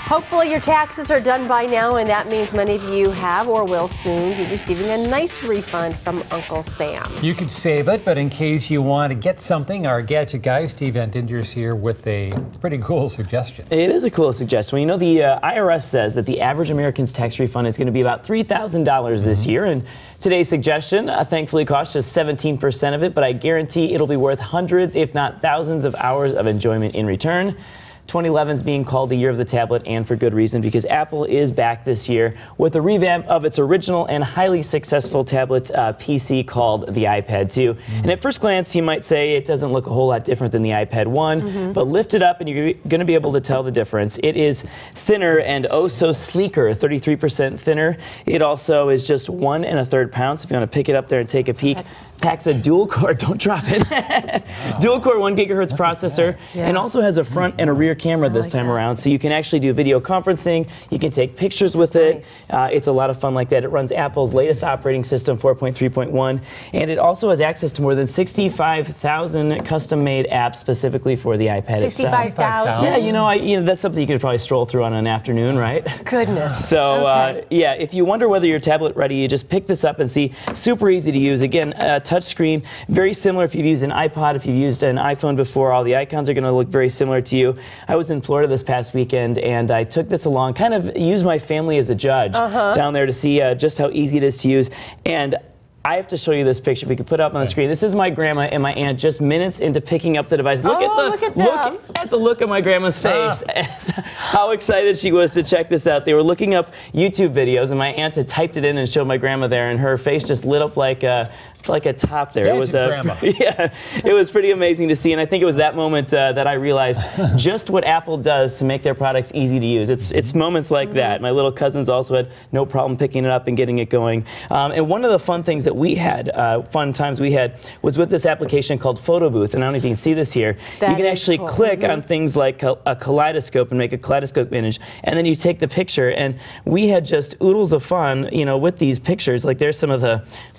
Hopefully your taxes are done by now, and that means many of you have or will soon be receiving a nice refund from Uncle Sam. You could save it, but in case you want to get something, our gadget guy, Steve Van Dinter's here with a pretty cool suggestion. It is a cool suggestion. Well, you know, the IRS says that the average American's tax refund is going to be about $3,000 this year, and today's suggestion thankfully costs just 17% of it, but I guarantee it'll be worth hundreds, if not thousands, of hours of enjoyment in return. 2011 is being called the year of the tablet, and for good reason, because Apple is back this year with a revamp of its original and highly successful tablet PC called the iPad2. And at first glance, you might say it doesn't look a whole lot different than the iPad1, but lift it up and you're going to be able to tell the difference. It is thinner and oh so sleeker, 33% thinner. It also is just 1 1/3 pounds. If you want to pick it up there and take a peek. Packs a dual-core, don't drop it, dual-core 1 GHz processor, and also has a front and a rear camera this time around, so you can actually do video conferencing, you can take pictures with it. It's a lot of fun like that. It runs Apple's latest operating system, 4.3.1, and it also has access to more than 65,000 custom-made apps specifically for the iPad itself. 65,000? Yeah, you know, that's something you could probably stroll through on an afternoon, right? Goodness. So, yeah, if you wonder whether your tablet ready, you just pick this up and see. Super easy to use. Again, touch screen, very similar if you've used an iPod, if you've used an iPhone before. All the icons are going to look very similar to you. I was in Florida this past weekend, and I took this along, kind of used my family as a judge down there to see just how easy it is to use. And I have to show you this picture. If we could put it up on the screen. This is my grandma and my aunt just minutes into picking up the device. Look at the look on my grandma's face. How excited she was to check this out. They were looking up YouTube videos, and my aunt had typed it in and showed my grandma there, and her face just lit up like a top there. It was yeah, it was pretty amazing to see, and I think it was that moment that I realized just what Apple does to make their products easy to use. It's moments like that. My little cousins also had no problem picking it up and getting it going. And one of the fun things that we had, was with this application called Photo Booth, and I don't know if you can see this here. You can actually click on things like a kaleidoscope and make a kaleidoscope image, and then you take the picture, and we had just oodles of fun, you know, with these pictures. Like there's some of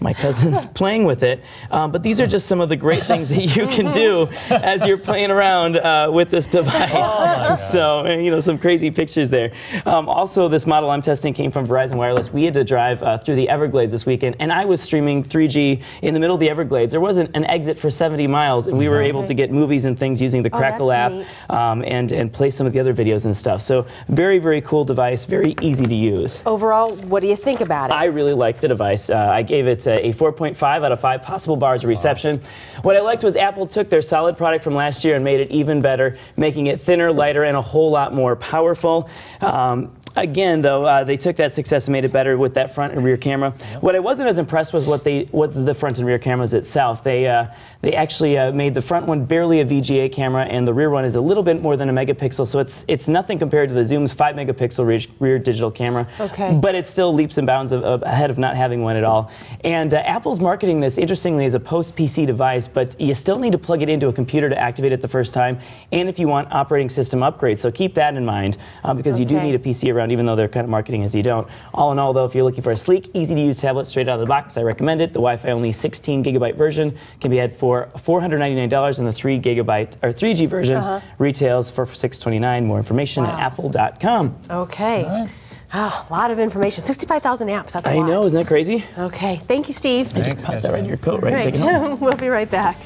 my cousins playing with it, but these are just some of the great things that you can do as you're playing around with this device. So, you know, some crazy pictures there. Also, this model I'm testing came from Verizon Wireless. We had to drive through the Everglades this weekend, and I was streaming 3G in the middle of the Everglades. There wasn't an exit for 70 miles, and we were able to get movies and things using the Crackle app and play some of the other videos and stuff. So very, very cool device, very easy to use. Overall, what do you think about it? I really like the device. I gave it a 4.5 out of 5 possible bars of reception. What I liked was Apple took their solid product from last year and made it even better, making it thinner, lighter, and a whole lot more powerful. Again, though, they took that success and made it better with that front and rear camera. What I wasn't as impressed with what's the front and rear cameras itself. They actually made the front one barely a VGA camera, and the rear one is a little bit more than a megapixel. So it's nothing compared to the Zoom's 5 megapixel rear digital camera. But it's still leaps and bounds ahead of not having one at all. And Apple's marketing this, interestingly, as a post-PC device, but you still need to plug it into a computer to activate it the first time, and if you want operating system upgrades. So keep that in mind, because you do need a PC around, even though they're kind of marketing as you don't. All in all, though, if you're looking for a sleek, easy-to-use tablet straight out of the box, I recommend it. The Wi-Fi only 16 gigabyte version can be had for $499, and the 3G version retails for $629. More information at apple.com. Okay. Oh, a lot of information. 65,000 apps. That's a lot. I know. Isn't that crazy? Okay. Thank you, Steve. I just popped that right in your coat, right? Take it home. We'll be right back.